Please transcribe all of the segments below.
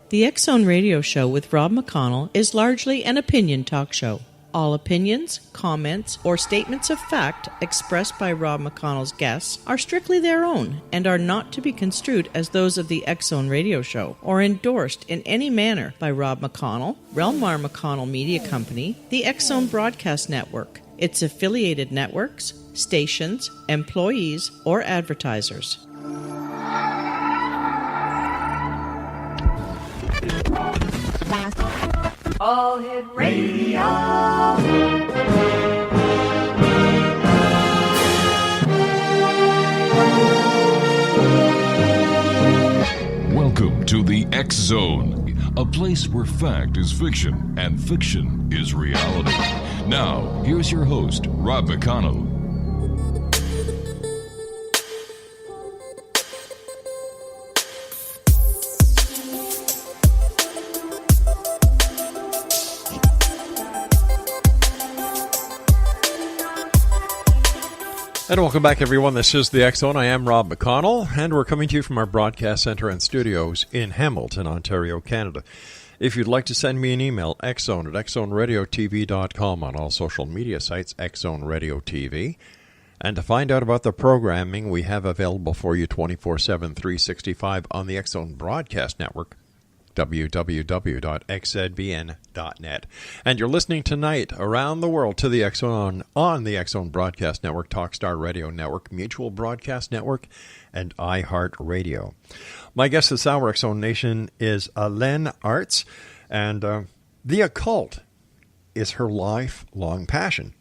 The X Zone Radio Show with Rob McConnell is largely an opinion talk show. All opinions, comments, or statements of fact expressed by Rob McConnell's guests are strictly their own and are not to be construed as those of the X Zone Radio Show or endorsed in any manner by Rob McConnell, rel-mar McConnell Media Company, the X Zone Broadcast Network, its affiliated networks, stations, employees, or advertisers. All Hit Radio. Welcome to the X Zone, a place where fact is fiction and fiction is reality. Now, here's your host, Rob McConnell. And welcome back, everyone. This is the X Zone. I am Rob McConnell, and we're coming to you from our broadcast center and studios in Hamilton, Ontario, Canada. If you'd like to send me an email, xzone at xzoneradiotv.com, on all social media sites, X Zone Radio TV. And to find out about the programming we have available for you 24/7, 365 on the X Zone Broadcast Network, www.xzbn.net. And you're listening tonight around the world to the X Zone on the X Zone Broadcast Network, Talkstar Radio Network, Mutual Broadcast Network, and iHeartRadio. My guest this hour, X Zone Nation, is Helene Arts, and the occult is her lifelong passion.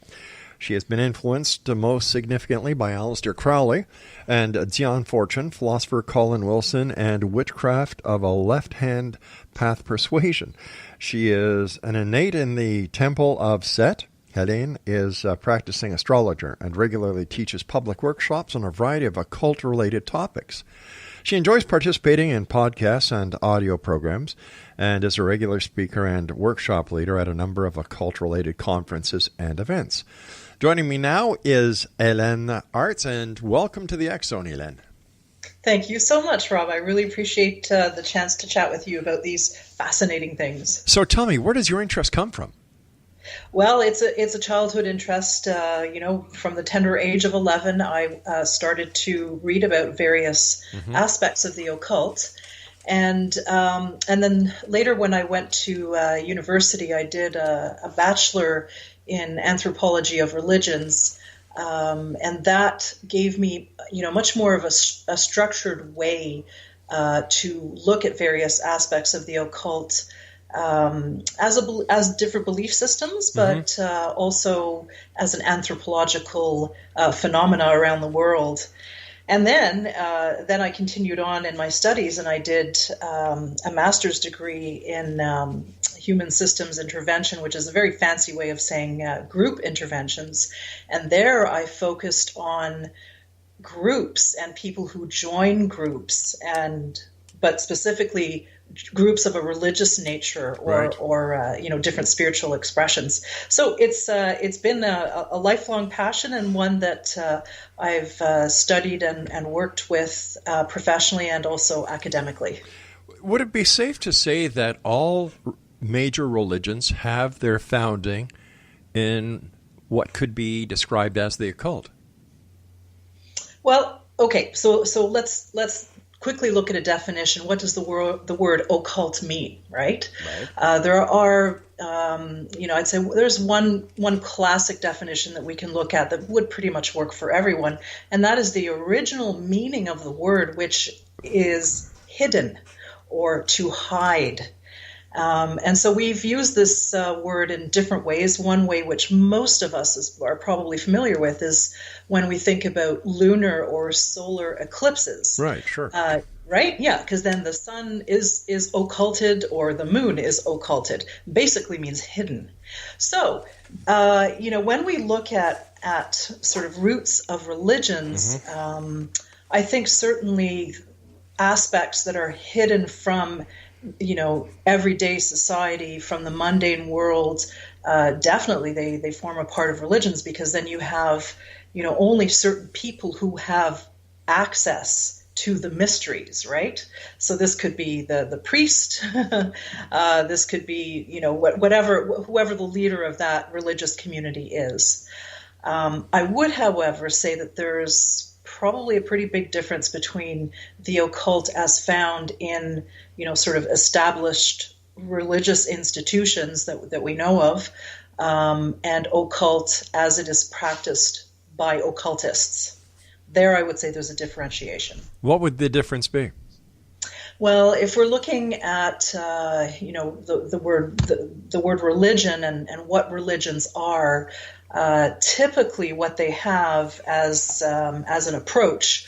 She has been influenced most significantly by Aleister Crowley and Zion Fortune, philosopher Colin Wilson, and Witchcraft of a left-hand path persuasion. She is an innate in the Temple of Set. Helene is a practicing astrologer and regularly teaches public workshops on a variety of occult-related topics. She enjoys participating in podcasts and audio programs and is a regular speaker and workshop leader at a number of occult-related conferences and events. Joining me now is Helene Arts, and welcome to the X Zone, Helene. Thank you so much, Rob. I really appreciate the chance to chat with you about these fascinating things. So tell me, where does your interest come from? Well, it's a childhood interest. From the tender age of 11, I started to read about various aspects of the occult. And then later when I went to university, I did a bachelor in anthropology of religions, and that gave me, much more of a structured way to look at various aspects of the occult as different belief systems, but also as an anthropological phenomena around the world. And then I continued on in my studies, and I did a master's degree in human systems intervention, which is a very fancy way of saying group interventions. And there I focused on groups and people who join groups, but specifically groups of a religious nature or different spiritual expressions. So it's been a lifelong passion, and one that I've studied and worked with professionally and also academically. Would it be safe to say that all major religions have their founding in what could be described as the occult? Well, okay, so let's quickly look at a definition. What does the word occult mean, right? There are, I'd say there's one classic definition that we can look at that would pretty much work for everyone, and that is the original meaning of the word, which is hidden or to hide. And so we've used this word in different ways. One way, which most of us are probably familiar with, is when we think about lunar or solar eclipses. Right, sure. Right? Yeah, because then the sun is occulted or the moon is occulted. Basically means hidden. So, when we look at sort of roots of religions, I think certainly aspects that are hidden from everyday society, from the mundane world, definitely they form a part of religions, because then you have, only certain people who have access to the mysteries, right? So this could be the priest, this could be, whoever the leader of that religious community is. I would, however, say that there's probably a pretty big difference between the occult as found in, sort of established religious institutions that we know of, and occult as it is practiced by occultists. There, I would say there's a differentiation. What would the difference be? Well, if we're looking at the word religion and what religions are, typically what they have as an approach,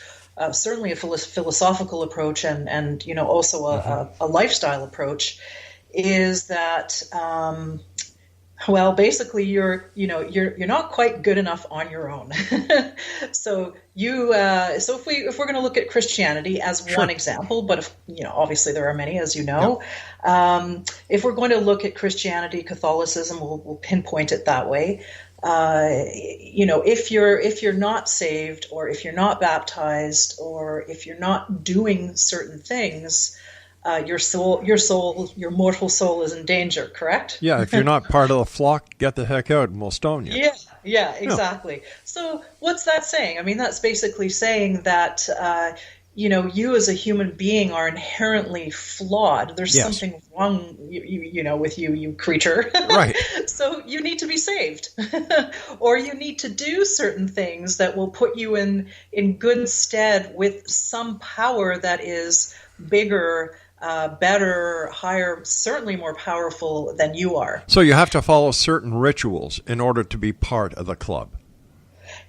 certainly a philosophical approach, and also a lifestyle approach, is that basically you're not quite good enough on your own. So if we're going to look at Christianity as one example, but obviously there are many, as you know. If we're going to look at Christianity, Catholicism, we'll pinpoint it that way. If you're not saved, or if you're not baptized, or if you're not doing certain things, your mortal soul is in danger, correct? Yeah, if you're not part of the flock, get the heck out and we'll stone you. Yeah, exactly. No. So what's that saying? I mean, that's basically saying that, you as a human being are inherently flawed. There's something wrong, with you creature. Right. So you need to be saved. Or you need to do certain things that will put you in good stead with some power that is bigger, better, higher, certainly more powerful than you are. So you have to follow certain rituals in order to be part of the club.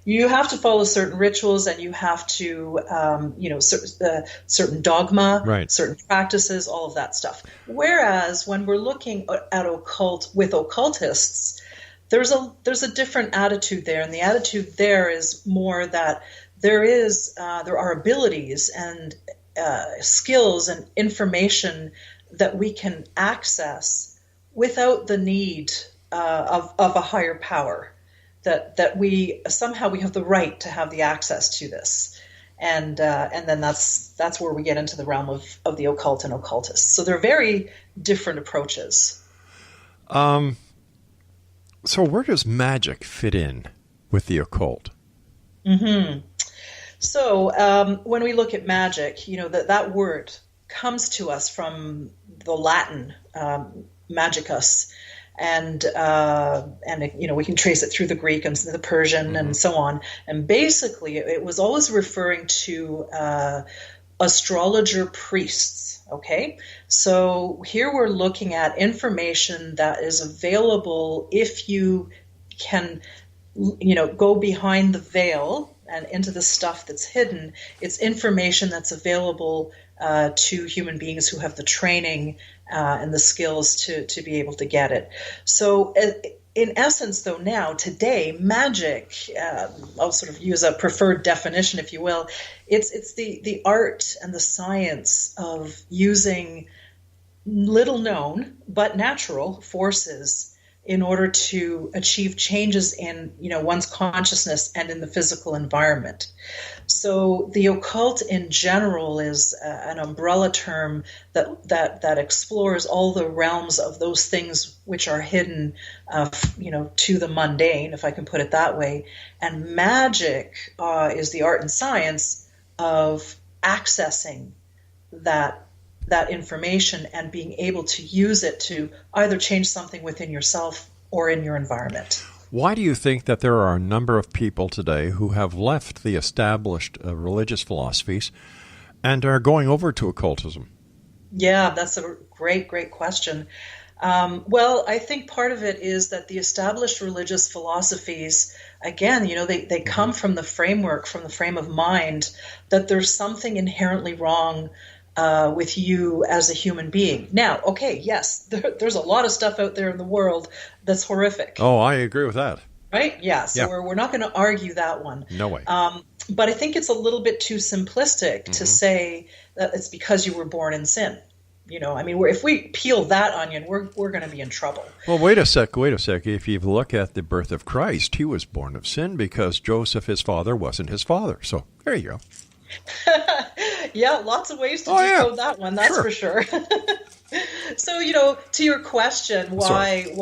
You have to follow certain rituals, and you have to, certain dogma, right, certain practices, all of that stuff. Whereas when we're looking at occult with occultists, there's a different attitude there, and the attitude there is more that there are abilities and skills and information that we can access without the need of a higher power. That we have the right to have the access to this, and then that's where we get into the realm of the occult and occultists. So they're very different approaches. So where does magic fit in with the occult? Mm-hmm. So when we look at magic, that word comes to us from the Latin magicus. And we can trace it through the Greek and the Persian and so on. And basically, it was always referring to astrologer priests. Okay, so here we're looking at information that is available if you can, go behind the veil and into the stuff that's hidden. It's information that's available to human beings who have the training and the skills to be able to get it. So in essence, though, now, today, magic, I'll sort of use a preferred definition, if you will, it's the art and the science of using little known but natural forces in order to achieve changes in one's consciousness and in the physical environment. So the occult in general is an umbrella term that explores all the realms of those things which are hidden, to the mundane, if I can put it that way. And magic is the art and science of accessing that information and being able to use it to either change something within yourself or in your environment. Why do you think that there are a number of people today who have left the established religious philosophies and are going over to occultism? Yeah, that's a great question. Well, I think part of it is that the established religious philosophies, again, they come from the frame of mind that there's something inherently wrong with you as a human being. Now, okay, yes, there's a lot of stuff out there in the world that's horrific. Oh, I agree with that. Right? Yeah, so we're not going to argue that one. No way. But I think it's a little bit too simplistic to say that it's because you were born in sin. If we peel that onion, we're going to be in trouble. Well, wait a sec. If you look at the birth of Christ, he was born of sin because Joseph, his father, wasn't his father. So there you go. Yeah, lots of ways to decode that one. That's for sure. So, to your question, why do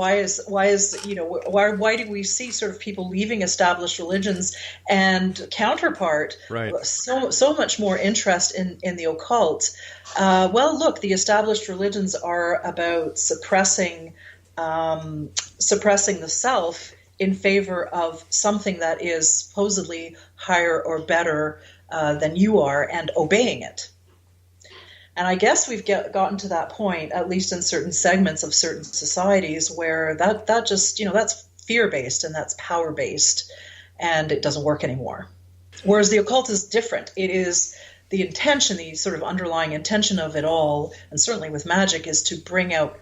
we see sort of people leaving established religions and counterpart so much more interest in the occult? Well, look, the established religions are about suppressing the self in favor of something that is supposedly higher or better than you are, and obeying it. And I guess we've gotten to that point, at least in certain segments of certain societies, where that just, that's fear-based and that's power-based, and it doesn't work anymore. Whereas the occult is different. It is the intention, the sort of underlying intention of it all, and certainly with magic, is to bring out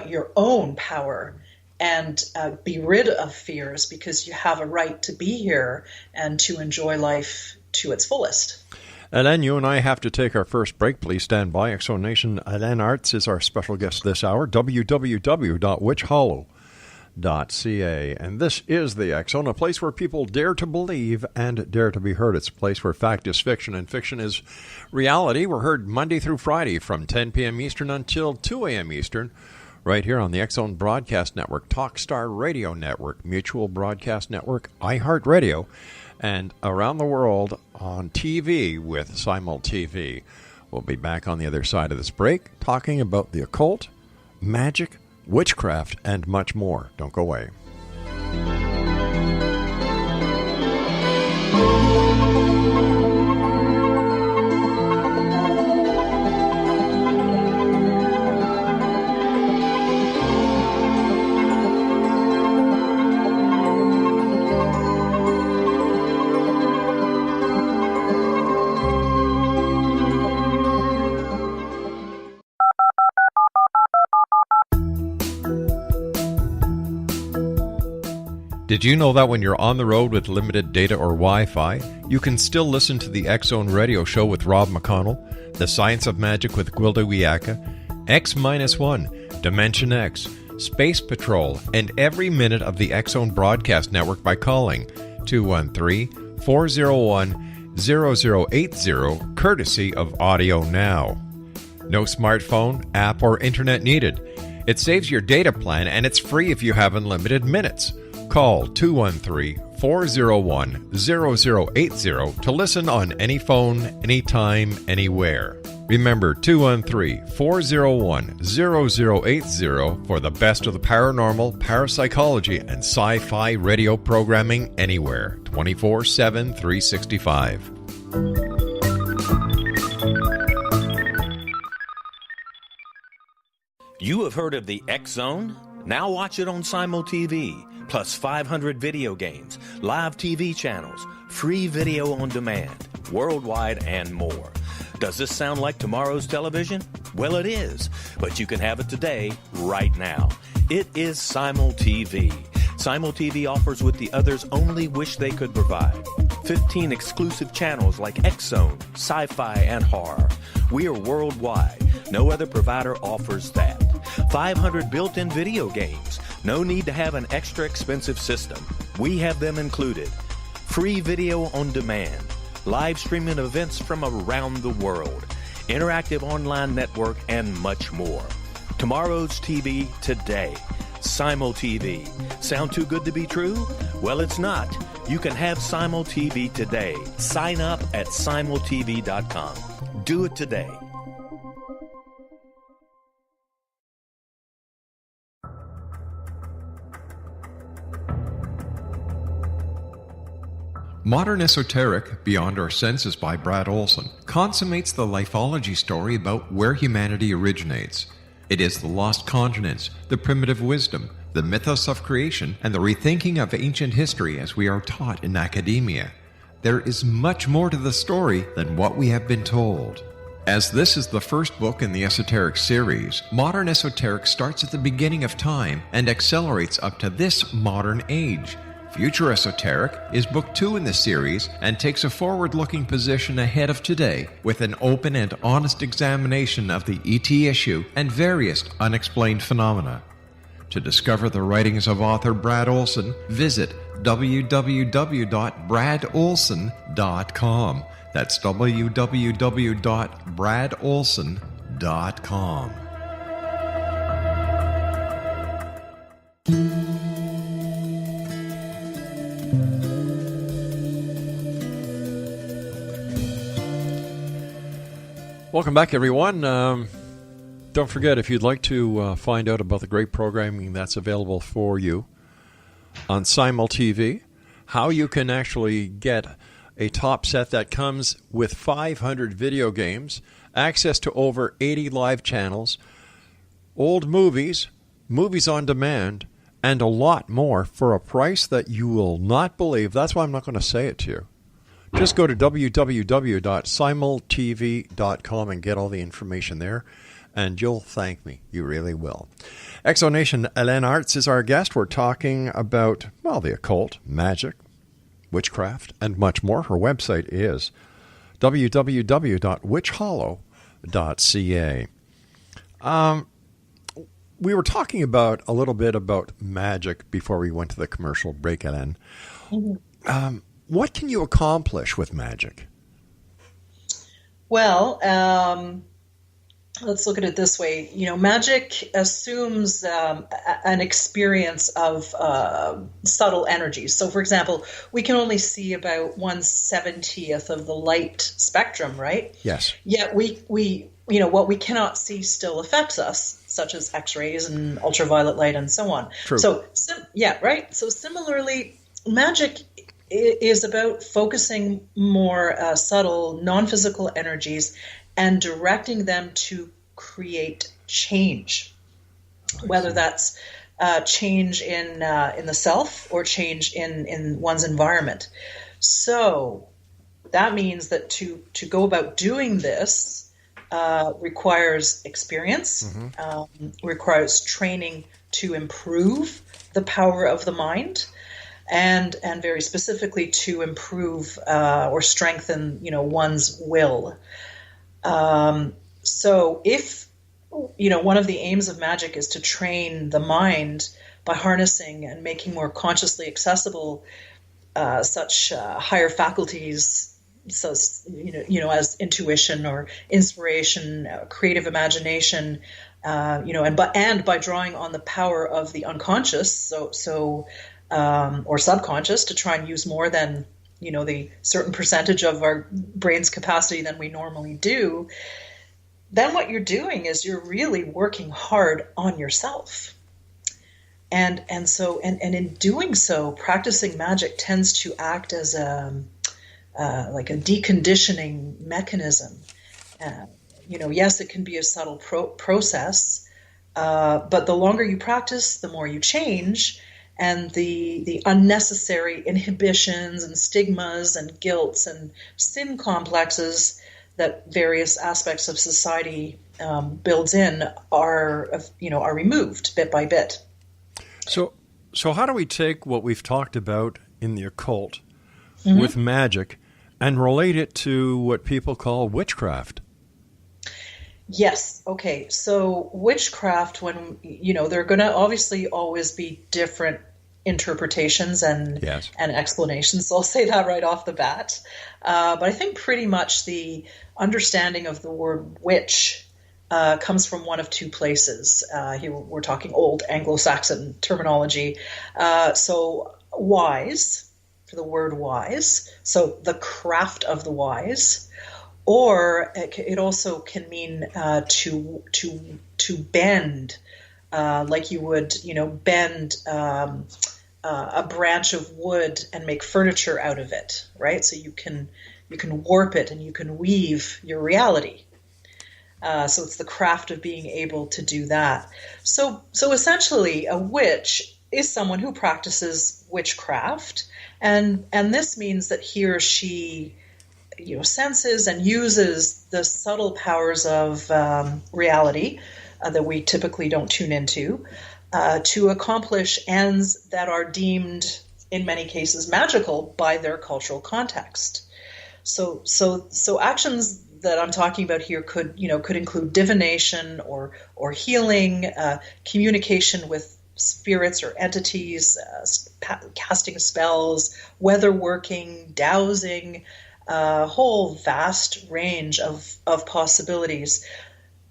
your own power and be rid of fears, because you have a right to be here and to enjoy life to its fullest. Helene, you and I have to take our first break. Please stand by. X Zone Nation, Helene Arts is our special guest this hour. www.witchhollow.ca. And this is the X Zone, a place where people dare to believe and dare to be heard. It's a place where fact is fiction and fiction is reality. We're heard Monday through Friday from 10 p.m. Eastern until 2 a.m. Eastern, right here on the X Zone Broadcast Network, Talkstar Radio Network, Mutual Broadcast Network, iHeartRadio, and around the world on TV with Simul TV. We'll be back on the other side of this break talking about the occult, magic, witchcraft, and much more. Don't go away. Did you know that when you're on the road with limited data or Wi-Fi, you can still listen to the X Zone Radio Show with Rob McConnell, The Science of Magic with Gwilda Wiyaka, X-1, Dimension X, Space Patrol, and every minute of the X Zone Broadcast Network by calling 213-401-0080, courtesy of Audio Now. No smartphone, app, or internet needed. It saves your data plan, and it's free if you have unlimited minutes. Call 213-401-0080 to listen on any phone, anytime, anywhere. Remember, 213-401-0080 for the best of the paranormal, parapsychology, and sci-fi radio programming anywhere, 24/7, 365. You have heard of the X Zone? Now watch it on Simul TV. Plus 500 video games, live TV channels, free video on demand, worldwide, and more. Does this sound like tomorrow's television? Well, it is, but you can have it today, right now. It is Simul TV. Simul TV offers what the others only wish they could provide. 15 exclusive channels like X Zone, sci-fi, and horror. We are worldwide. No other provider offers that. 500 built-in video games. No need to have an extra expensive system. We have them included. Free video on demand. Live streaming events from around the world. Interactive online network, and much more. Tomorrow's TV today. Simul TV. Sound too good to be true? Well, it's not. You can have Simul TV today. Sign up at simultv.com. Do it today. Modern Esoteric, Beyond Our Senses by Brad Olson, consummates the lifeology story about where humanity originates. It is the lost continents, the primitive wisdom, the mythos of creation, and the rethinking of ancient history as we are taught in academia. There is much more to the story than what we have been told. As this is the first book in the Esoteric series, Modern Esoteric starts at the beginning of time and accelerates up to this modern age. Future Esoteric is book 2 in the series and takes a forward-looking position ahead of today with an open and honest examination of the ET issue and various unexplained phenomena. To discover the writings of author Brad Olson, visit www.bradolson.com. That's www.bradolson.com. Welcome back, everyone. Don't forget, if you'd like to find out about the great programming that's available for you on Simul TV, how you can actually get a top set that comes with 500 video games, access to over 80 live channels, old movies, movies on demand, and a lot more for a price that you will not believe. That's why I'm not going to say it to you. Just go to www.simultv.com and get all the information there, and you'll thank me. You really will. Exonation Helene Arts is our guest. We're talking about, well, the occult, magic, witchcraft, and much more. Her website is www.witchhollow.ca. We were talking about a little bit about magic before we went to the commercial break, Helene. Mm-hmm. What can you accomplish with magic? Well, let's look at it this way. Magic assumes an experience of subtle energies. So, for example, we can only see about 1/70th of the light spectrum, right? Yes. Yet we what we cannot see still affects us, such as X-rays and ultraviolet light and so on. True. So, right. So similarly, magic is about focusing more subtle, non-physical energies and directing them to create change, whether that's change in the self or change in one's environment. So that means that to go about doing this requires experience, requires training to improve the power of the mind, and very specifically to improve or strengthen, one's will. So if, one of the aims of magic is to train the mind by harnessing and making more consciously accessible such higher faculties, so, as intuition or inspiration, creative imagination, and by drawing on the power of the unconscious, or subconscious, to try and use more than, the certain percentage of our brain's capacity than we normally do, then what you're doing is you're really working hard on yourself. And in doing so, practicing magic tends to act as like a deconditioning mechanism. Yes, it can be a subtle process, but the longer you practice, the more you change, and the unnecessary inhibitions and stigmas and guilts and sin complexes that various aspects of society builds in are removed bit by bit. So how do we take what we've talked about in the occult with magic and relate it to what people call witchcraft? Yes. Okay. So witchcraft, when, there are going to obviously always be different interpretations and explanations. So I'll say that right off the bat. But I think pretty much the understanding of the word witch comes from one of two places. Here we're talking old Anglo-Saxon terminology. So wise, for the word wise. So the craft of the wise. Or it also can mean to bend, like you would, bend a branch of wood and make furniture out of it, right? So you can warp it and you can weave your reality. So it's the craft of being able to do that. So essentially, a witch is someone who practices witchcraft, and this means that he or she senses and uses the subtle powers of reality that we typically don't tune into to accomplish ends that are deemed, in many cases, magical by their cultural context. So actions that I'm talking about here could include divination or healing, communication with spirits or entities, casting spells, weather working, dowsing, a whole vast range of possibilities.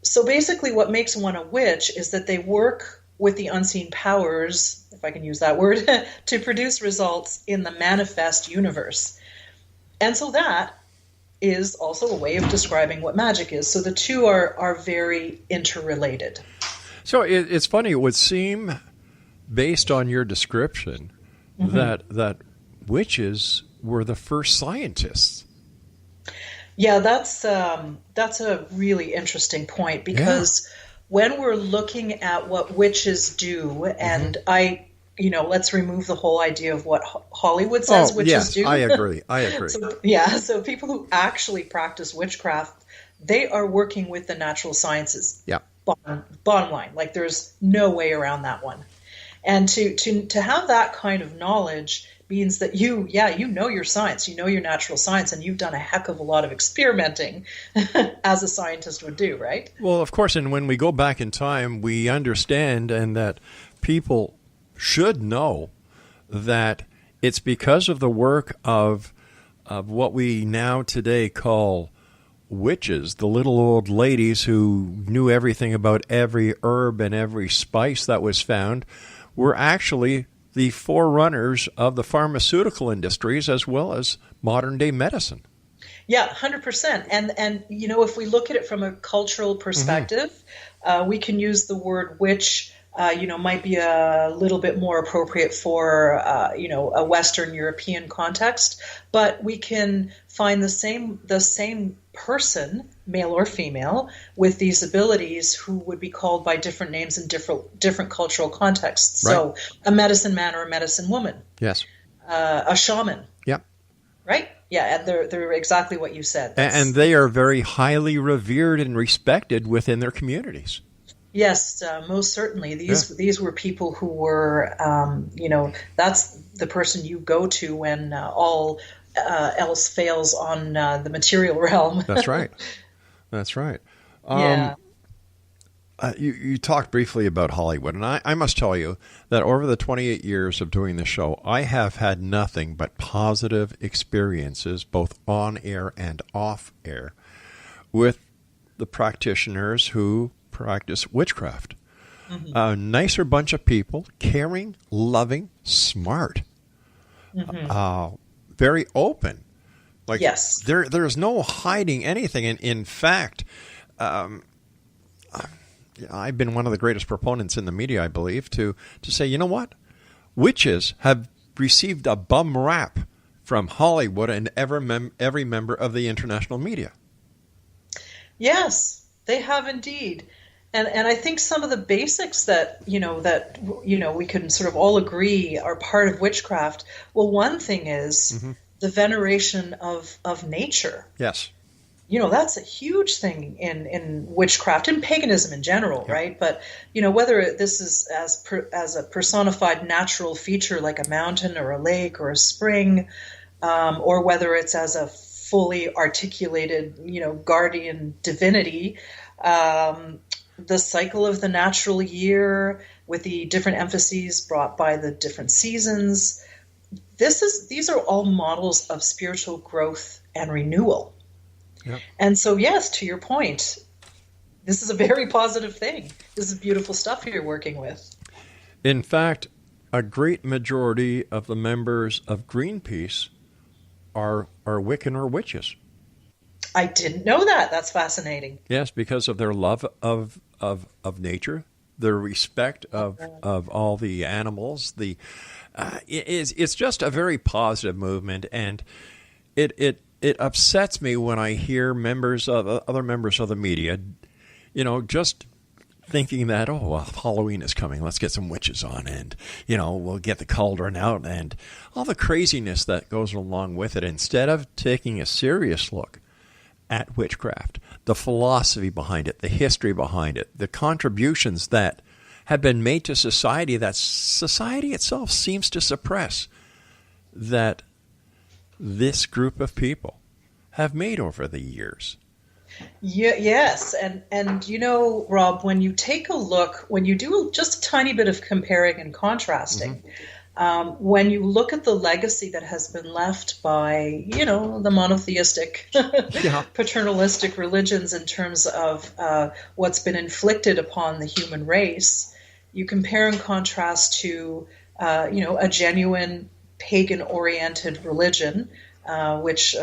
So basically what makes one a witch is that they work with the unseen powers, if I can use that word, to produce results in the manifest universe. And so that is also a way of describing what magic is. So the two are very interrelated. So it's funny, it would seem, based on your description, that witches were the first scientists. Yeah, that's a really interesting point, because when we're looking at what witches do, and let's remove the whole idea of what Hollywood says witches do. I agree. So people who actually practice witchcraft, they are working with the natural sciences. Yeah. Bottom line, like there's no way around that one. And to have that kind of knowledge means that you know your science, you know your natural science, and you've done a heck of a lot of experimenting as a scientist would do, right? Well, of course, and when we go back in time, we understand and that people should know that it's because of the work of what we now today call witches, the little old ladies who knew everything about every herb and every spice that was found, were actually the forerunners of the pharmaceutical industries as well as modern-day medicine. Yeah, 100%. And if we look at it from a cultural perspective, we can use the word witch, might be a little bit more appropriate for, a Western European context. But we can find the same person, male or female, with these abilities who would be called by different names in different cultural contexts. Right. So a medicine man or a medicine woman. Yes. A shaman. Yep. Right? Yeah, and they're exactly what you said. And they are very highly revered and respected within their communities. Yes, most certainly. These were people who were, that's the person you go to when all else fails on the material realm. That's right. That's right. You talked briefly about Hollywood, and I must tell you that over the 28 years of doing the show, I have had nothing but positive experiences, both on air and off air, with the practitioners who practice witchcraft. A nicer bunch of people, caring, loving, smart, very open. Like, yes. There's no hiding anything. And in fact, I've been one of the greatest proponents in the media, I believe, to say, you know what? Witches have received a bum rap from Hollywood and every member of the international media. Yes, they have indeed. And I think some of the basics that we can sort of all agree are part of witchcraft. Well, one thing is the veneration of nature. Yes. That's a huge thing in witchcraft and paganism in general, right? But whether this is as a personified natural feature like a mountain or a lake or a spring, or whether it's as a fully articulated, guardian divinity. The cycle of the natural year with the different emphases brought by the different seasons. These are all models of spiritual growth and renewal. Yep. And so, yes, to your point, this is a very positive thing. This is beautiful stuff you're working with. In fact, a great majority of the members of Greenpeace are Wiccan or witches. I didn't know that. That's fascinating. Yes, because of their love of nature, their respect of all the animals. It's just a very positive movement, and it upsets me when I hear other members of the media, just thinking that, oh, well, Halloween is coming, let's get some witches on, and we'll get the cauldron out, and all the craziness that goes along with it, instead of taking a serious look at witchcraft, the philosophy behind it, the history behind it, the contributions that have been made to society that society itself seems to suppress, that this group of people have made over the years. Yeah, yes, and you know, Rob, when you take a look, when you do just a tiny bit of comparing and contrasting, when you look at the legacy that has been left by, you know, the monotheistic, paternalistic religions in terms of what's been inflicted upon the human race, you compare and contrast to, you know, a genuine pagan-oriented religion. Which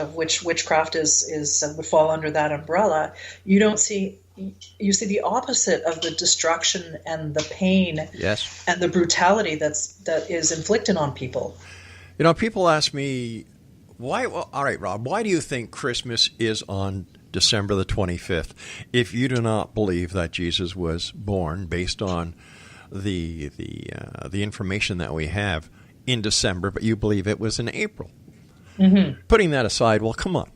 witchcraft is would fall under that umbrella. You see the opposite of the destruction and the pain, and the brutality that is inflicted on people. You know, people ask me, why? Well, all right, Rob, why do you think Christmas is on December the 25th if you do not believe that Jesus was born based on the information that we have in December, but you believe it was in April? Mm-hmm. Putting that aside, well, come on.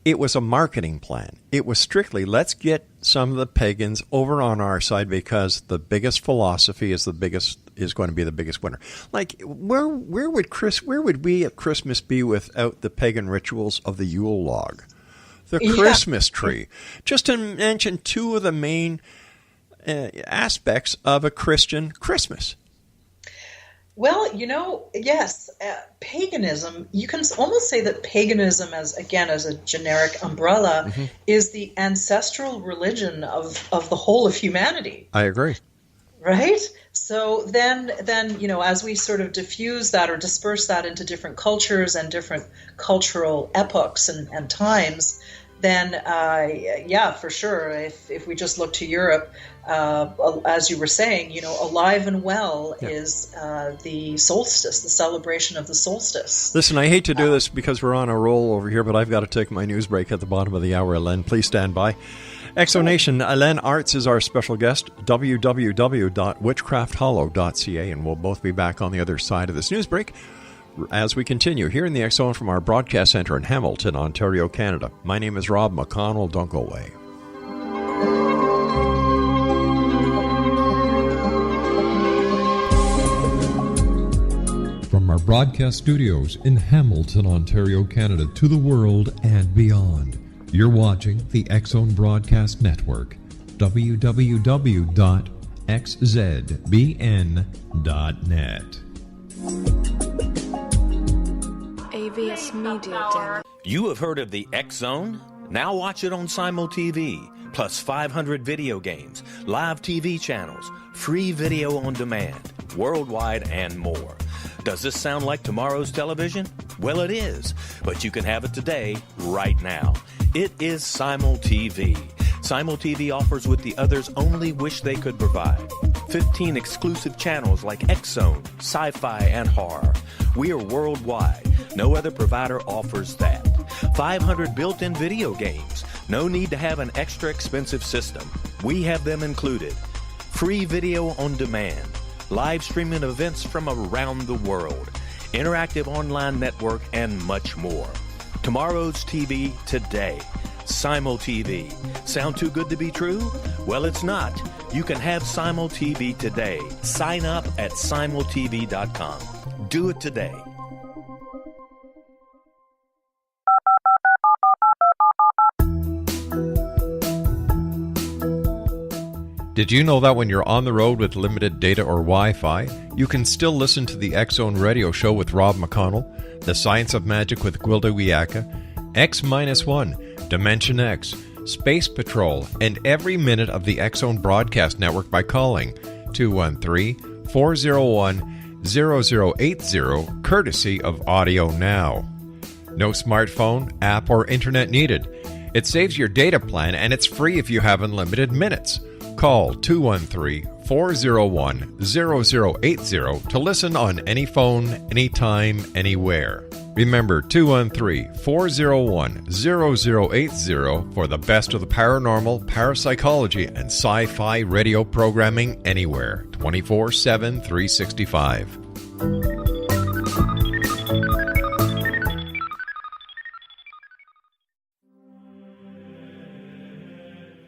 It was a marketing plan. It was strictly, let's get some of the pagans over on our side because the biggest philosophy is going to be the biggest winner. Like, where would we at Christmas be without the pagan rituals of the Yule log, the Christmas tree? Just to mention two of the main aspects of a Christian Christmas. Well, you know, yes, paganism, you can almost say that paganism, as a generic umbrella, is the ancestral religion of the whole of humanity. I agree. Right? So then, you know, as we sort of diffuse that or disperse that into different cultures and different cultural epochs and times, then, for sure, if we just look to Europe, as you were saying, you know, alive and well is the solstice, the celebration of the solstice. Listen, I hate to do this because we're on a roll over here, but I've got to take my news break at the bottom of the hour. Helene, please stand by. Exonation, Helene Arts is our special guest, www.witchcrafthollow.ca, and we'll both be back on the other side of this news break as we continue here in the X Zone from our broadcast center in Hamilton, Ontario, Canada. My name is Rob McConnell. Don't go away. From our broadcast studios in Hamilton, Ontario, Canada, to the world and beyond, you're watching the X Zone Broadcast Network, www.xzbn.net. AVS Media Den. You have heard of the X Zone? Now watch it on Simul TV, plus 500 video games, live TV channels, free video on demand, worldwide, and more. Does this sound like tomorrow's television? Well, it is, but you can have it today, right now. It is Simul TV. Simul TV offers what the others only wish they could provide. 15 exclusive channels like X Zone, sci-fi, and horror. We are worldwide. No other provider offers that. 500 built-in video games. No need to have an extra expensive system. We have them included. Free video on demand. Live streaming events from around the world. Interactive online network, and much more. Tomorrow's TV today. Simul TV. Sound too good to be true? Well, it's not. You can have Simul TV today. Sign up at simultv.com. Do it today. Did you know that when you're on the road with limited data or Wi-Fi, you can still listen to the X Zone Radio Show with Rob McConnell, The Science of Magic with Gwilda Wiyaka, X-1, Dimension X, Space Patrol, and every minute of the X Zone Broadcast Network by calling 213-401-0080, courtesy of Audio Now. No smartphone, app, or internet needed. It saves your data plan, and it's free if you have unlimited minutes. Call 213-401-0080 to listen on any phone, anytime, anywhere. Remember, 213-401-0080 for the best of the paranormal, parapsychology, and sci-fi radio programming anywhere, 24/7, 365.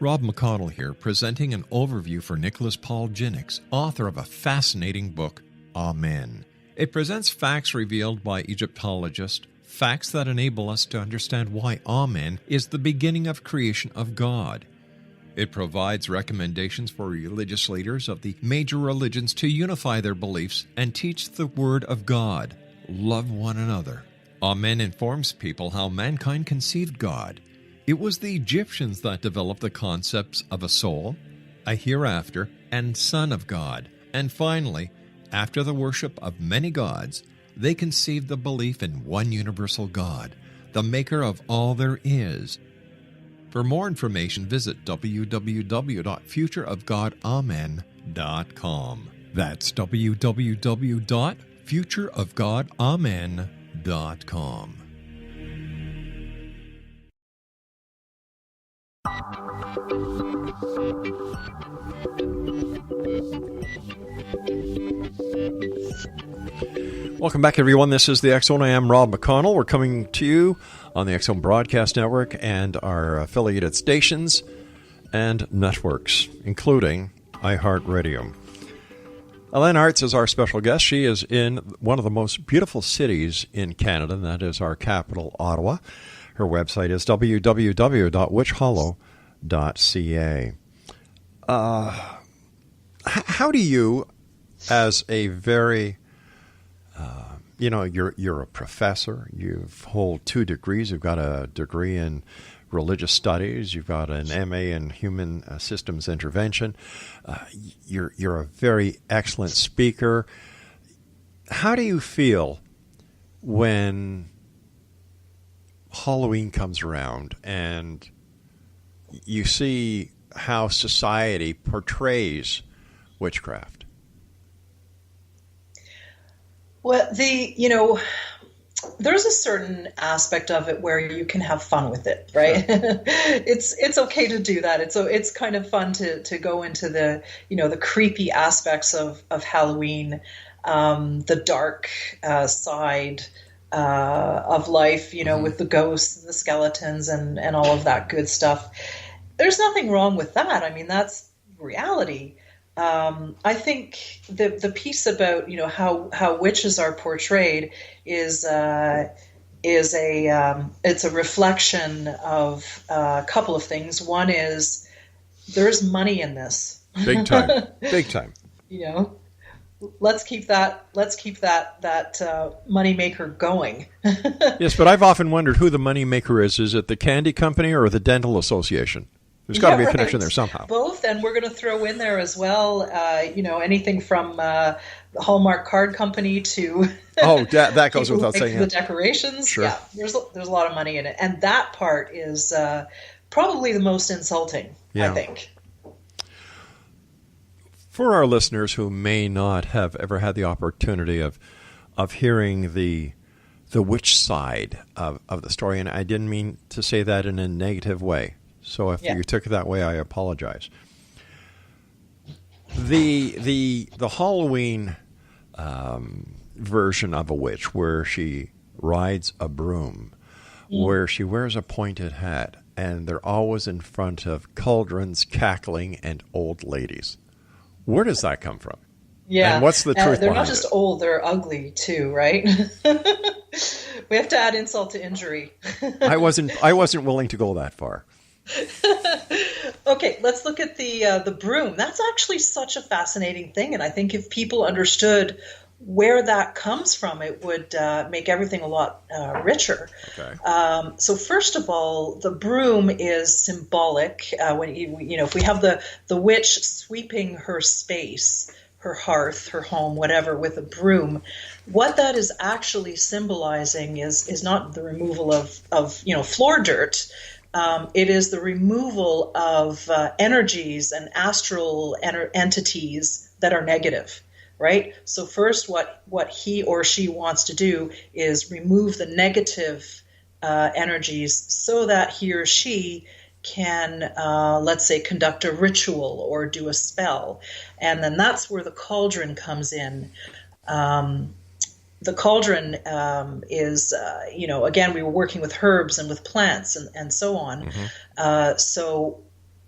Rob McConnell here, presenting an overview for Nicholas Paul Jennings, author of a fascinating book, Amen. It presents facts revealed by Egyptologist, facts that enable us to understand why Amen is the beginning of creation of God. It provides recommendations for religious leaders of the major religions to unify their beliefs and teach the Word of God. Love one another. Amen informs people how mankind conceived God. It was the Egyptians that developed the concepts of a soul, a hereafter, and Son of God. And finally, after the worship of many gods, they conceived the belief in one universal God, the maker of all there is. For more information, visit www.futureofgodamen.com. That's www.futureofgodamen.com. Welcome back, everyone. This is the X Zone. I am Rob McConnell. We're coming to you on the X Zone Broadcast Network and our affiliated stations and networks, including iHeartRadio. Helene Arts is our special guest. She is in one of the most beautiful cities in Canada, and that is our capital, Ottawa. Her website is www.witchhollow.ca. How do you, as a very, you're a professor, you hold 2 degrees, you've got a degree in religious studies, you've got an MA in human systems intervention, you're a very excellent speaker. How do you feel when Halloween comes around and you see how society portrays witchcraft? Well, there's a certain aspect of it where you can have fun with it, right? Sure. It's okay to do that. It's kind of fun to go into the creepy aspects of Halloween, the dark side of life, with the ghosts and the skeletons and all of that good stuff. There's nothing wrong with that. I mean, that's reality. I think the piece about how witches are portrayed is it's a reflection of a couple of things. One is there's money in this, big time, big time. Let's keep that moneymaker going. Yes, but I've often wondered who the moneymaker is. Is it the candy company or the dental association? There's got to be a connection there somehow. Both, and we're going to throw in there as well, anything from the Hallmark card company to that goes without saying. The decorations, sure. Yeah, there's a lot of money in it, and that part is probably the most insulting. Yeah. I think. For our listeners who may not have ever had the opportunity of hearing the witch side of the story, and I didn't mean to say that in a negative way. So if you took it that way, I apologize. The Halloween version of a witch, where she rides a broom, where she wears a pointed hat, and they're always in front of cauldrons, cackling, and old ladies. Where does that come from? Yeah, and what's the truth they're behind not just it? Old; they're ugly too, right? We have to add insult to injury. I wasn't willing to go that far. Okay, let's look at the broom. That's actually such a fascinating thing, and I think if people understood where that comes from, it would make everything a lot richer. Okay. So first of all, the broom is symbolic. If we have the witch sweeping her space, her hearth, her home, whatever, with a broom, what that is actually symbolizing is not the removal of floor dirt. It is the removal of energies and astral entities that are negative, right? So first, what he or she wants to do is remove the negative energies so that he or she can, let's say, conduct a ritual or do a spell. And then that's where the cauldron comes in. The cauldron is, again, we were working with herbs and with plants and so on. Mm-hmm. So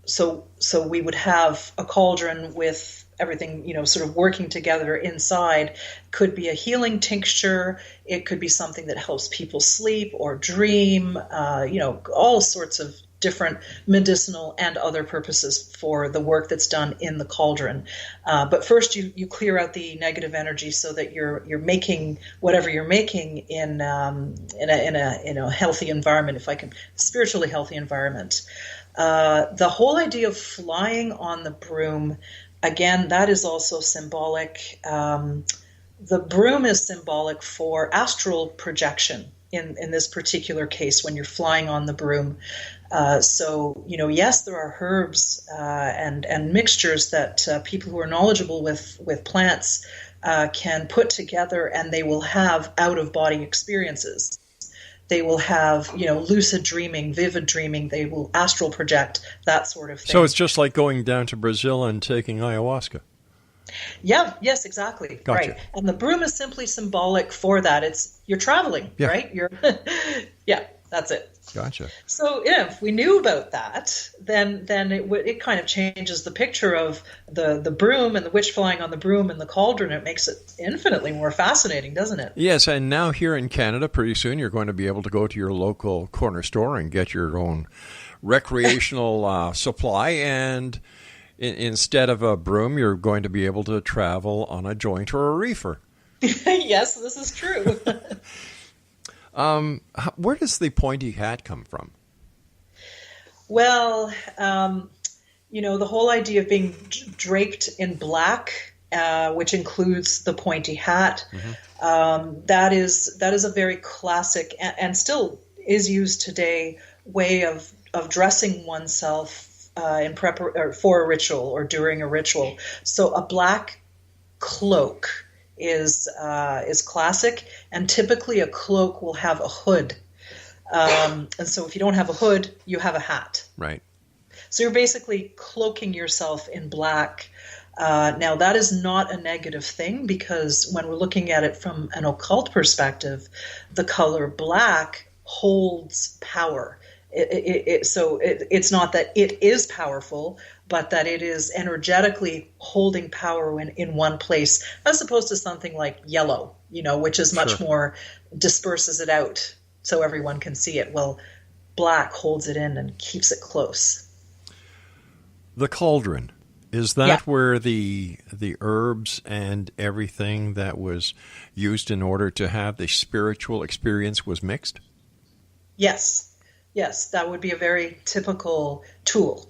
so we would have a cauldron with everything, sort of working together inside. Could be a healing tincture. It could be something that helps people sleep or dream, all sorts of different medicinal and other purposes for the work that's done in the cauldron. But first you clear out the negative energy so that you're making whatever you're making in a healthy environment, spiritually healthy environment. The whole idea of flying on the broom, again, that is also symbolic. The broom is symbolic for astral projection in this particular case when you're flying on the broom. So, yes, there are herbs and mixtures that people who are knowledgeable with plants can put together, and they will have out-of-body experiences. They will have, lucid dreaming, vivid dreaming. They will astral project, that sort of thing. So it's just like going down to Brazil and taking ayahuasca. Yeah, yes, exactly. Gotcha. Right. And the broom is simply symbolic for that. You're traveling, right? Yeah, that's it. Gotcha. So if we knew about that, then it kind of changes the picture of the broom and the witch flying on the broom and the cauldron. It makes it infinitely more fascinating, doesn't it? Yes, and now here in Canada, pretty soon you're going to be able to go to your local corner store and get your own recreational supply, and instead of a broom, you're going to be able to travel on a joint or a reefer. Yes, this is true. Where does the pointy hat come from? Well, the whole idea of being draped in black, which includes the pointy hat, that is a very classic and still is used today way of dressing oneself for a ritual or during a ritual. So a black cloak is classic, and typically a cloak will have a hood. And so if you don't have a hood, you have a hat. Right. So you're basically cloaking yourself in black. Now, that is not a negative thing, because when we're looking at it from an occult perspective, the color black holds power. So it's not that it is powerful, but that it is energetically holding power in one place, as opposed to something like yellow, which is much more, disperses it out so everyone can see it. Well, black holds it in and keeps it close. The cauldron, is that where the herbs and everything that was used in order to have the spiritual experience was mixed? Yes, that would be a very typical tool.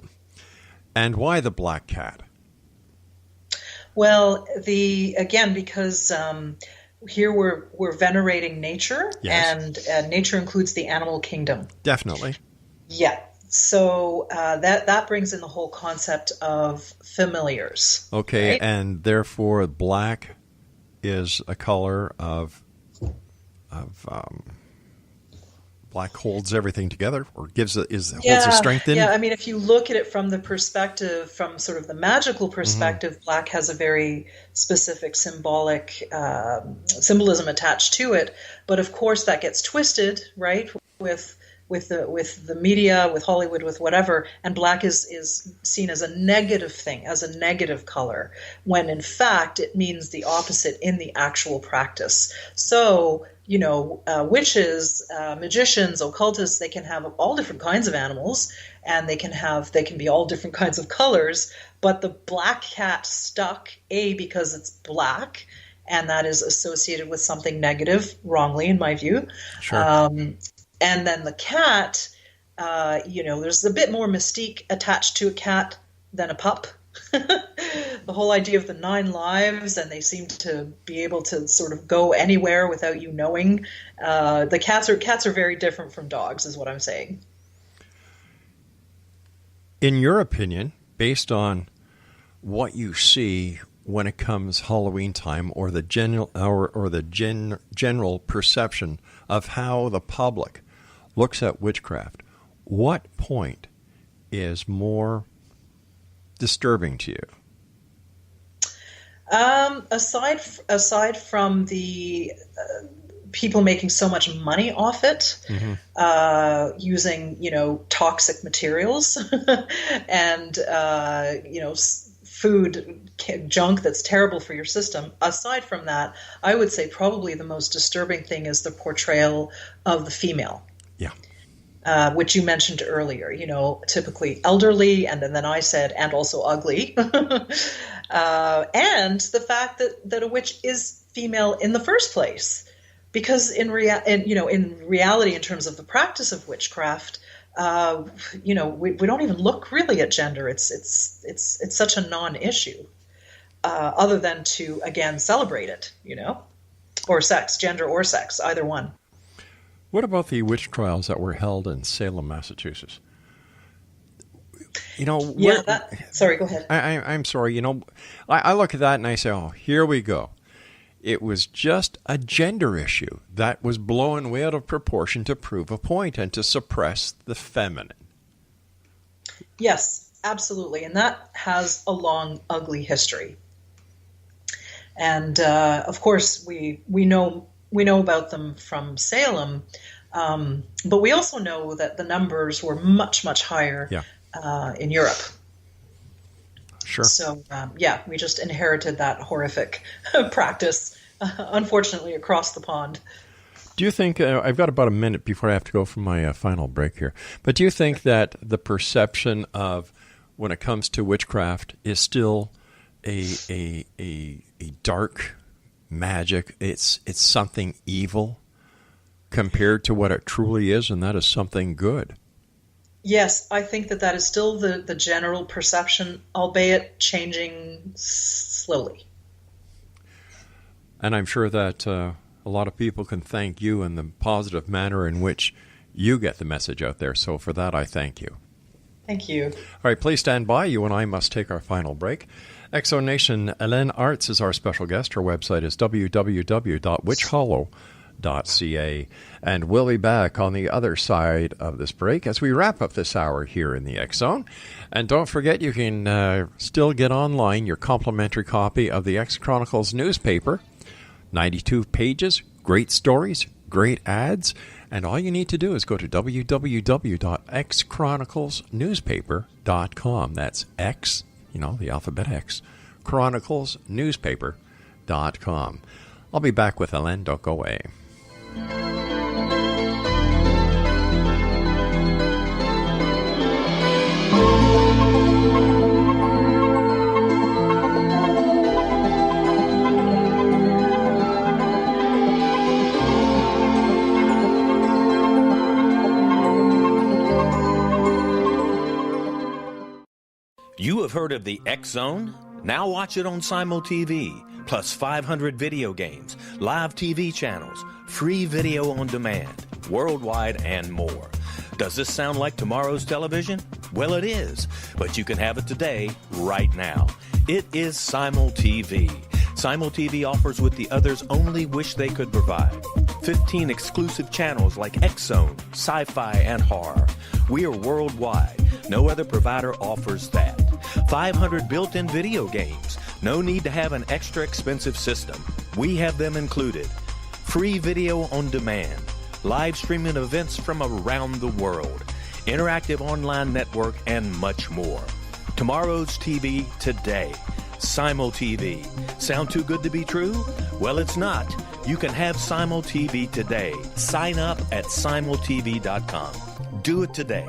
And why the black cat? Well, because here we're venerating nature, and nature includes the animal kingdom. Definitely. Yeah. So that brings in the whole concept of familiars. Okay, right? And therefore black is a color of black holds everything together, or holds the strength in? Yeah, I mean, if you look at it from the perspective, from sort of the magical perspective, black has a very specific symbolic symbolism attached to it. But of course, that gets twisted, right, with the media, with Hollywood, with whatever, and black is seen as a negative thing, as a negative color, when in fact it means the opposite in the actual practice. So, witches, magicians, occultists, they can have all different kinds of animals, and they can be all different kinds of colors, but the black cat stuck, because it's black, and that is associated with something negative, wrongly in my view. Sure. And then the cat, there's a bit more mystique attached to a cat than a pup. The whole idea of the 9 lives, and they seem to be able to sort of go anywhere without you knowing. The cats are very different from dogs, is what I'm saying. In your opinion, based on what you see when it comes Halloween time, or the general perception of how the public looks at witchcraft, what point is more disturbing to you? Aside from the people making so much money off it, using, toxic materials and, food junk that's terrible for your system. Aside from that, I would say probably the most disturbing thing is the portrayal of the female. Yeah. Which you mentioned earlier, typically elderly, and then I said, and also ugly. And the fact that a witch is female in the first place. Because in reality, in terms of the practice of witchcraft, we don't even look really at gender. It's such a non-issue, other than to again celebrate it, or sex, gender or sex, either one. What about the witch trials that were held in Salem, Massachusetts? Sorry, go ahead. I'm sorry. I look at that and I say, oh, here we go. It was just a gender issue that was blown way out of proportion to prove a point and to suppress the feminine. Yes, absolutely. And that has a long, ugly history. And, of course, we know about them from Salem, but we also know that the numbers were much, much higher in Europe. Sure. So, we just inherited that horrific practice, unfortunately, across the pond. Do you think, I've got about a minute before I have to go for my final break here, but do you think that the perception of, when it comes to witchcraft, is still a dark magic? It's something evil compared to what it truly is, and that is something good? Yes, I think that is still the general perception, albeit changing slowly. And I'm sure that a lot of people can thank you in the positive manner in which you get the message out there. So for that, I thank you. Thank you. All right, please stand by. You and I must take our final break. Exonation Helene Arts is our special guest. Her website is www.witchhollow.ca. And we'll be back on the other side of this break as we wrap up this hour here in the X Zone. And don't forget, you can still get online your complimentary copy of the X Chronicles newspaper. 92 pages, great stories, great ads. And all you need to do is go to www.xchroniclesnewspaper.com. That's X, the alphabet X, chroniclesnewspaper.com. I'll be back with Helene. Don't go away. You have heard of the X Zone? Now watch it on Simul TV, plus 500 video games, live TV channels, free video on demand, worldwide, and more. Does this sound like tomorrow's television? Well, it is, but you can have it today, right now. It is Simul TV. Simul TV offers what the others only wish they could provide. 15 exclusive channels like X Zone, Sci-Fi, and Horror. We are worldwide. No other provider offers that. 500 built-in video games. No need to have an extra expensive system. We have them included. Free video on demand. Live streaming events from around the world. Interactive online network, and much more. Tomorrow's TV today. Simul TV. Sound too good to be true? Well, it's not. You can have Simul TV today. Sign up at simultv.com. Do it today.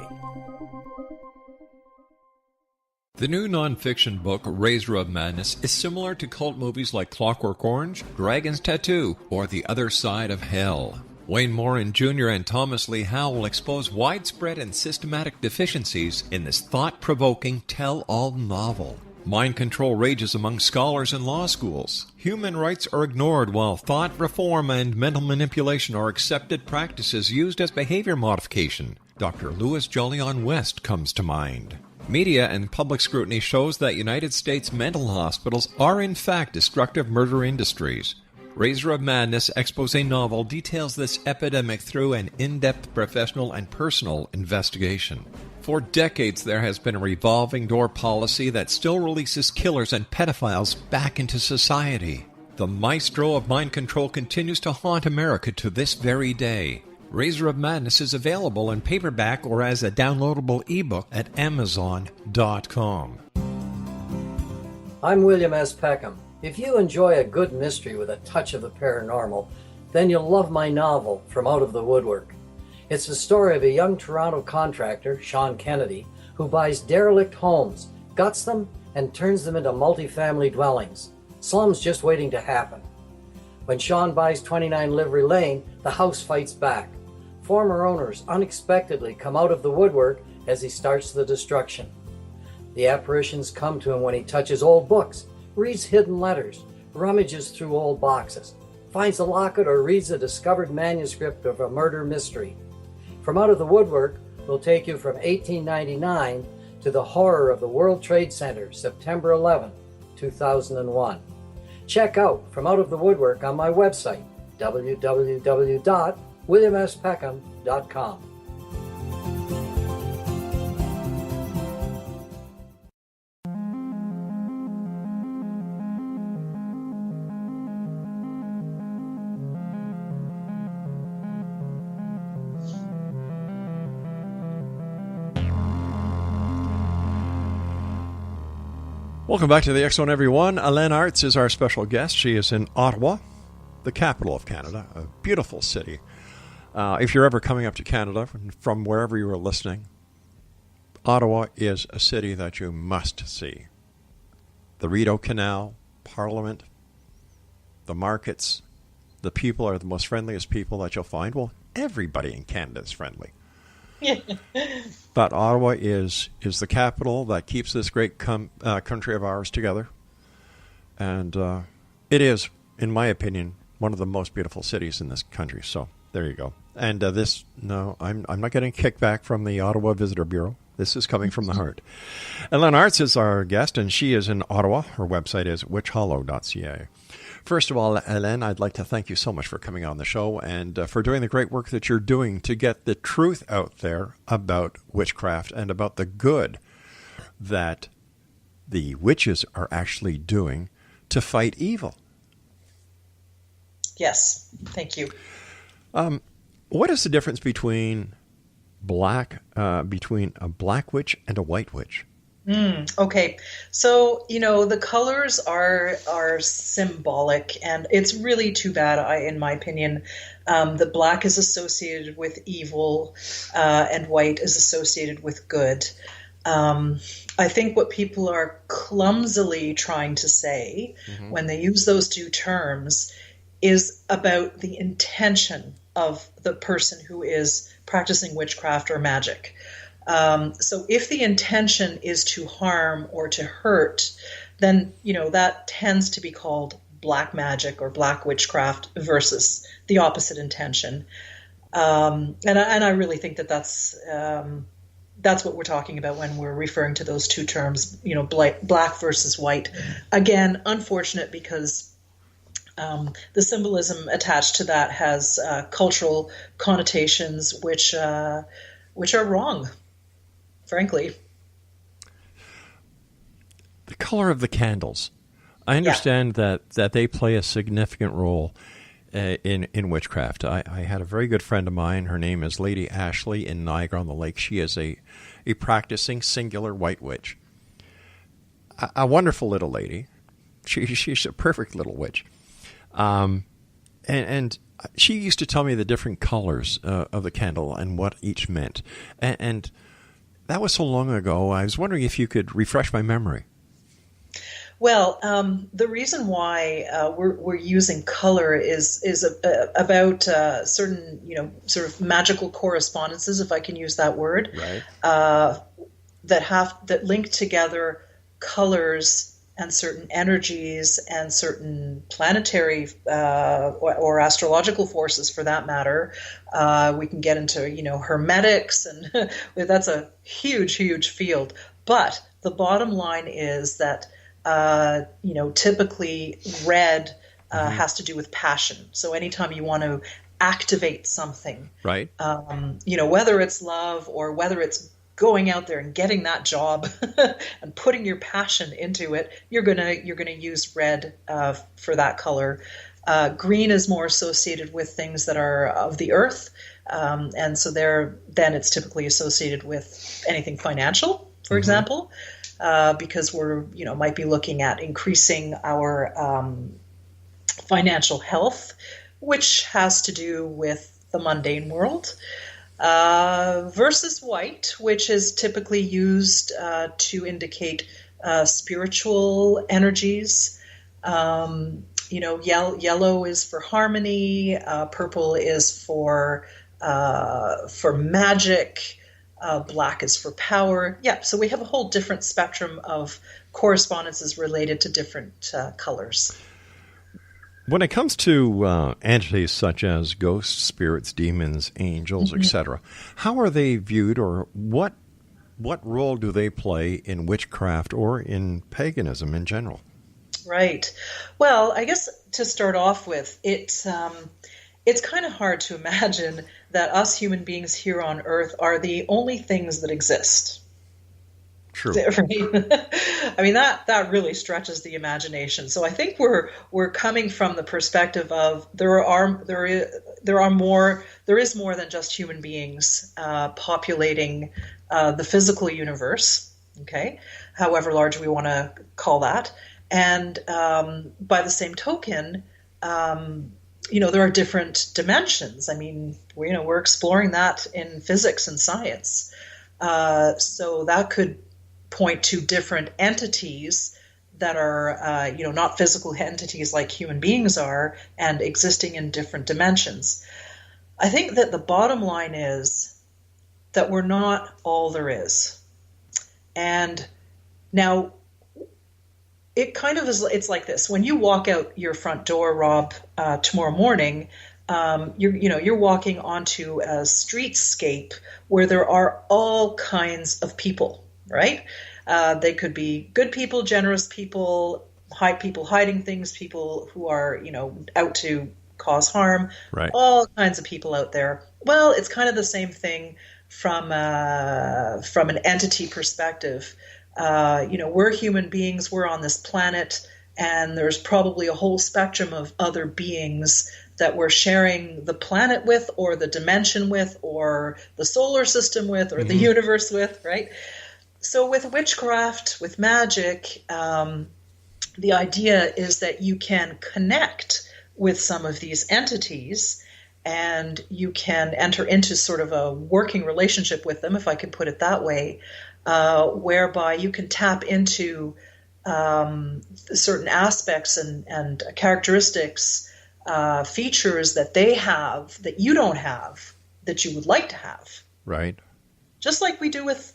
The new nonfiction book, Razor of Madness, is similar to cult movies like Clockwork Orange, Dragon's Tattoo, or The Other Side of Hell. Wayne Morin Jr. and Thomas Lee Howe will expose widespread and systematic deficiencies in this thought-provoking tell-all novel. Mind control rages among scholars in law schools. Human rights are ignored while thought reform and mental manipulation are accepted practices used as behavior modification. Dr. Louis Jolyon West comes to mind. Media and public scrutiny shows that United States mental hospitals are in fact destructive murder industries. Razor of Madness expose novel details this epidemic through an in-depth professional and personal investigation. For decades, there has been a revolving door policy that still releases killers and pedophiles back into society. The maestro of mind control continues to haunt America to this very day. Razor of Madness is available in paperback or as a downloadable ebook at Amazon.com. I'm William S. Peckham. If you enjoy a good mystery with a touch of the paranormal, then you'll love my novel, From Out of the Woodwork. It's the story of a young Toronto contractor, Sean Kennedy, who buys derelict homes, guts them, and turns them into multi-family dwellings. Slums just waiting to happen. When Sean buys 29 Livery Lane, the house fights back. Former owners unexpectedly come out of the woodwork as he starts the destruction. The apparitions come to him when he touches old books, reads hidden letters, rummages through old boxes, finds a locket, or reads a discovered manuscript of a murder mystery. From Out of the Woodwork will take you from 1899 to the horror of the World Trade Center, September 11, 2001. Check out From Out of the Woodwork on my website, www.williamspeckham.com. Welcome back to the X Zone, everyone. Helene Arts is our special guest. She is in Ottawa, the capital of Canada, a beautiful city. If you're ever coming up to Canada from wherever you are listening, Ottawa is a city that you must see. The Rideau Canal, Parliament, the markets, the people are the most friendliest people that you'll find. Well, everybody in Canada is friendly. But Ottawa is the capital that keeps this great country of ours together. And it is, in my opinion, one of the most beautiful cities in this country. So there you go. And I'm not getting kickback from the Ottawa Visitor Bureau. This is coming from the heart. Helene Arts is our guest, and she is in Ottawa. Her website is witchhollow.ca. First of all, Helene, I'd like to thank you so much for coming on the show and for doing the great work that you're doing to get the truth out there about witchcraft and about the good that the witches are actually doing to fight evil. Yes, thank you. What is the difference between a black witch and a white witch? Okay, so the colors are symbolic, and it's really too bad. In my opinion, the black is associated with evil, and white is associated with good. I think what people are clumsily trying to say when they use those two terms is about the intention of the person who is practicing witchcraft or magic. So if the intention is to harm or to hurt, then, that tends to be called black magic or black witchcraft versus the opposite intention. And I really think that's what we're talking about when we're referring to those two terms, black versus white. Again, unfortunate because the symbolism attached to that has cultural connotations which are wrong. Frankly. The color of the candles. I understand that they play a significant role in witchcraft. I had a very good friend of mine. Her name is Lady Ashley in Niagara-on-the-Lake. She is a practicing singular white witch. A wonderful little lady. She's a perfect little witch. And she used to tell me the different colors of the candle and what each meant. And that was so long ago, I was wondering if you could refresh my memory. Well, the reason why we're using color is about certain, sort of magical correspondences, if I can use that word, right. that link together colors and certain energies and certain planetary or astrological forces, for that matter. We can get into, hermetics, and that's a huge, huge field. But the bottom line is that, typically red has to do with passion. So anytime you want to activate something, right? Whether it's love or whether it's going out there and getting that job and putting your passion into it, you're gonna use red for that color. Green is more associated with things that are of the earth, and so then it's typically associated with anything financial, for example, because we're might be looking at increasing our financial health, which has to do with the mundane world. Versus white, which is typically used to indicate spiritual energies. Yellow is for harmony. Purple is for magic. Black is for power. Yeah, so we have a whole different spectrum of correspondences related to different colors. When it comes to entities such as ghosts, spirits, demons, angels, etc., how are they viewed, or what role do they play in witchcraft or in paganism in general? Right. Well, I guess to start off with, it's kind of hard to imagine that us human beings here on Earth are the only things that exist. True. I mean, that really stretches the imagination. So I think we're coming from the perspective of there is more than just human beings populating the physical universe. Okay, however large we want to call that, and by the same token, there are different dimensions. I mean, we're exploring that in physics and science. So that could point to different entities that are, not physical entities like human beings are, and existing in different dimensions. I think that the bottom line is that we're not all there is. And now it kind of is, it's like this. When you walk out your front door, Rob, tomorrow morning, you're walking onto a streetscape where there are all kinds of people, right? They could be good people, generous people hiding things, people who are, out to cause harm, right. All kinds of people out there. Well, it's kind of the same thing from an entity perspective. We're human beings, we're on this planet, and there's probably a whole spectrum of other beings that we're sharing the planet with, or the dimension with, or the solar system with, or the universe with, right? So with witchcraft, with magic, the idea is that you can connect with some of these entities, and you can enter into sort of a working relationship with them, if I could put it that way, whereby you can tap into certain aspects and characteristics, features that they have that you don't have, that you would like to have. Right. Just like we do with,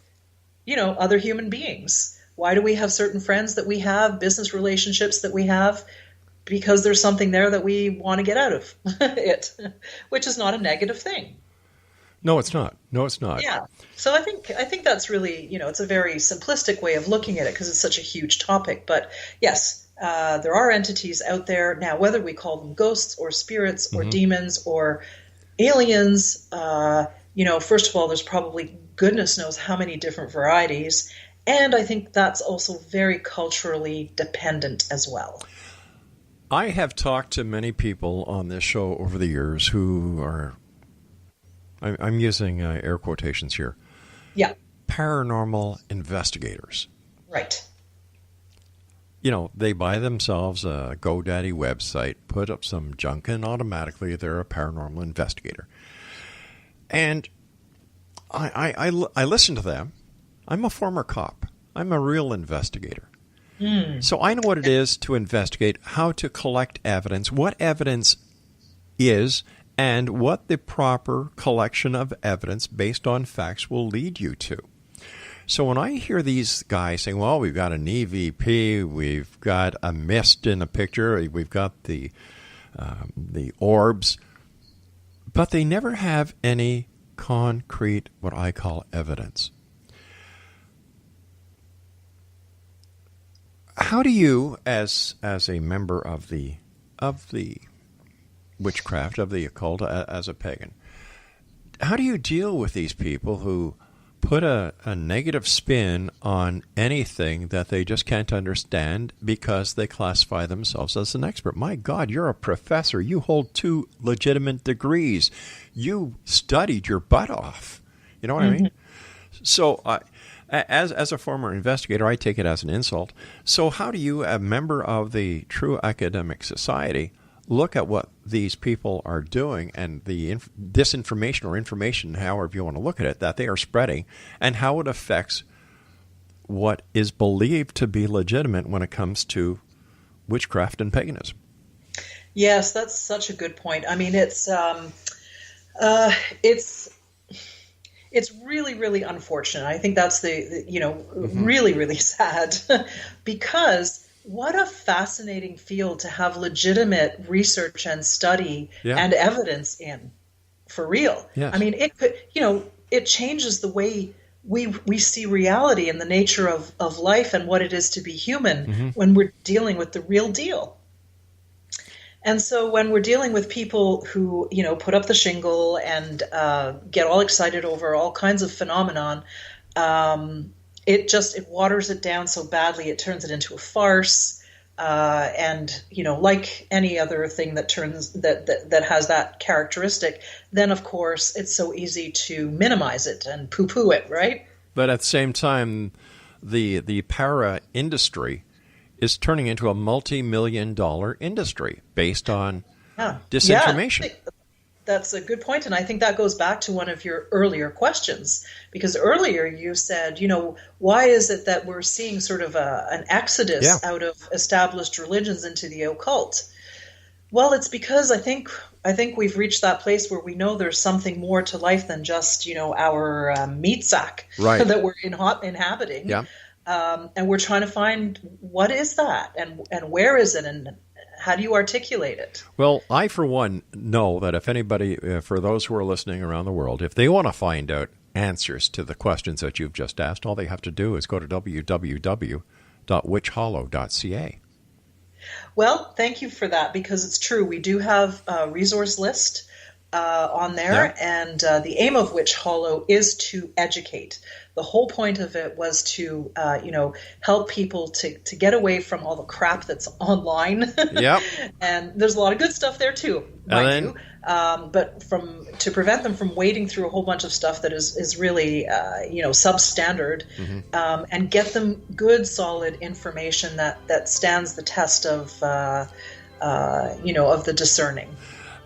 other human beings. Why do we have certain friends that we have, business relationships that we have? Because there's something there that we want to get out of it, which is not a negative thing. No, it's not. Yeah. So I think that's really, it's a very simplistic way of looking at it because it's such a huge topic. But yes, there are entities out there. Now, whether we call them ghosts or spirits or demons or aliens, first of all, there's probably goodness knows how many different varieties. And I think that's also very culturally dependent as well. I have talked to many people on this show over the years who are, I'm using air quotations here, paranormal investigators. Right. They buy themselves a GoDaddy website, put up some junk, and automatically they're a paranormal investigator. And I listen to them. I'm a former cop. I'm a real investigator. So I know what it is to investigate, how to collect evidence, what evidence is, and what the proper collection of evidence based on facts will lead you to. So when I hear these guys saying, well, we've got an EVP, we've got a mist in the picture, we've got the orbs, but they never have any concrete, what I call evidence. How do you, as a member of the witchcraft, of the occult, as a pagan, how do you deal with these people who put a negative spin on anything that they just can't understand because they classify themselves as an expert. My God, you're a professor. You hold 2 legitimate degrees. You studied your butt off. You know what I mean? So as a former investigator, I take it as an insult. So how do you, a member of the true academic society, look at what these people are doing and the disinformation or information, however you want to look at it, that they are spreading, and how it affects what is believed to be legitimate when it comes to witchcraft and paganism? Yes, that's such a good point. I mean, it's really, really unfortunate. I think that's really, really sad because what a fascinating field to have legitimate research and study and evidence in, for real. Yes. I mean, it could, it changes the way we see reality and the nature of life and what it is to be human when we're dealing with the real deal. And so when we're dealing with people who, put up the shingle and get all excited over all kinds of phenomenon, it waters it down so badly, it turns it into a farce. And, like any other thing that has that characteristic, then of course it's so easy to minimize it and poo-poo it, right? But at the same time, the para industry is turning into a multi-million-dollar industry based on disinformation. Yeah, that's a good point, and I think that goes back to one of your earlier questions, because earlier you said, why is it that we're seeing sort of an exodus out of established religions into the occult? Well, it's because I think we've reached that place where we know there's something more to life than just, our meat sack that we're inhabiting. Yeah. And we're trying to find what is that and where is it and how do you articulate it? Well, I, for one, know that if anybody, for those who are listening around the world, if they want to find out answers to the questions that you've just asked, all they have to do is go to www.witchhollow.ca. Well, thank you for that, because it's true. We do have a resource list on there, and the aim of Witch Hollow is to educate. The whole point of it was to, help people to get away from all the crap that's online. Yep. And there's a lot of good stuff there too, mind you. But to prevent them from wading through a whole bunch of stuff that is really, substandard, and get them good, solid information that stands the test of the discerning.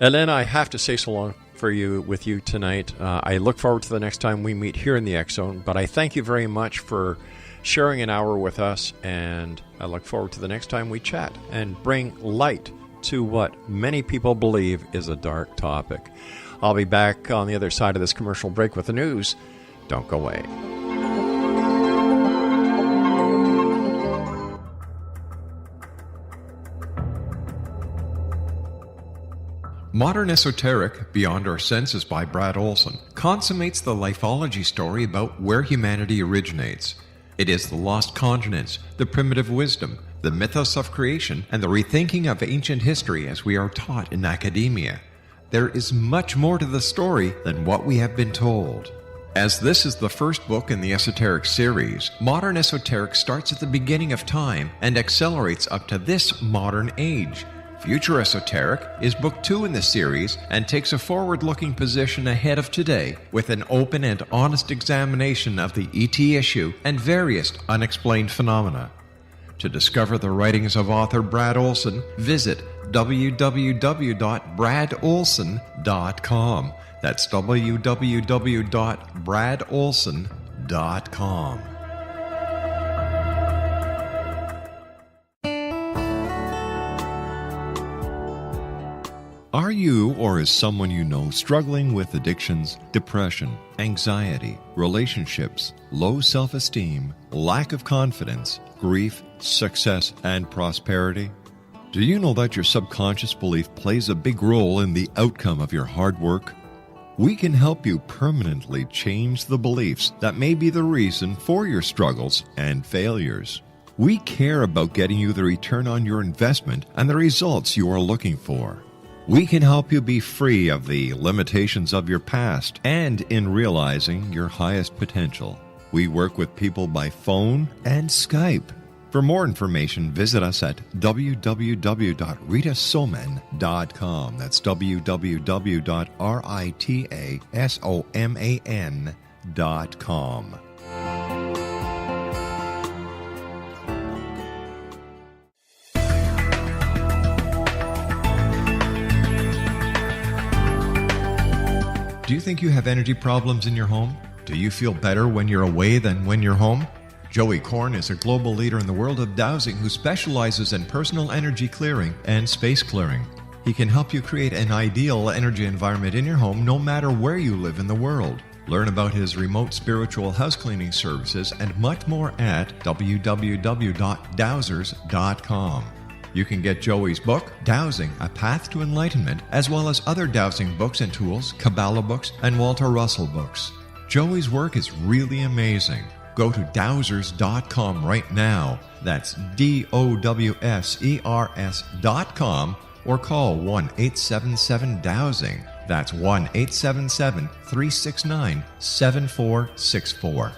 Helene, I have to say so long with you tonight. I look forward to the next time we meet here in the X Zone, but I thank you very much for sharing an hour with us, and I look forward to the next time we chat and bring light to what many people believe is a dark topic. I'll be back on the other side of this commercial break with the news. Don't go away. Modern Esoteric, Beyond Our Senses by Brad Olson, consummates the lifeology story about where humanity originates. It is the lost continents, the primitive wisdom, the mythos of creation, and the rethinking of ancient history as we are taught in academia. There is much more to the story than what we have been told. As this is the first book in the Esoteric series, Modern Esoteric starts at the beginning of time and accelerates up to this modern age. Future Esoteric is book 2 in the series and takes a forward-looking position ahead of today with an open and honest examination of the ET issue and various unexplained phenomena. To discover the writings of author Brad Olson, visit www.bradolson.com. That's www.bradolson.com. Are you or is someone you know struggling with addictions, depression, anxiety, relationships, low self-esteem, lack of confidence, grief, success, and prosperity? Do you know that your subconscious belief plays a big role in the outcome of your hard work? We can help you permanently change the beliefs that may be the reason for your struggles and failures. We care about getting you the return on your investment and the results you are looking for. We can help you be free of the limitations of your past and in realizing your highest potential. We work with people by phone and Skype. For more information, visit us at www.ritasoman.com. That's www.ritasoman.com. Do you think you have energy problems in your home? Do you feel better when you're away than when you're home? Joey Korn is a global leader in the world of dowsing who specializes in personal energy clearing and space clearing. He can help you create an ideal energy environment in your home no matter where you live in the world. Learn about his remote spiritual house cleaning services and much more at www.dowsers.com. You can get Joey's book, Dowsing, A Path to Enlightenment, as well as other dowsing books and tools, Kabbalah books, and Walter Russell books. Joey's work is really amazing. Go to dowsers.com right now. That's DOWSERS.com or call 1-877-DOWSING. That's 1-877-369-7464.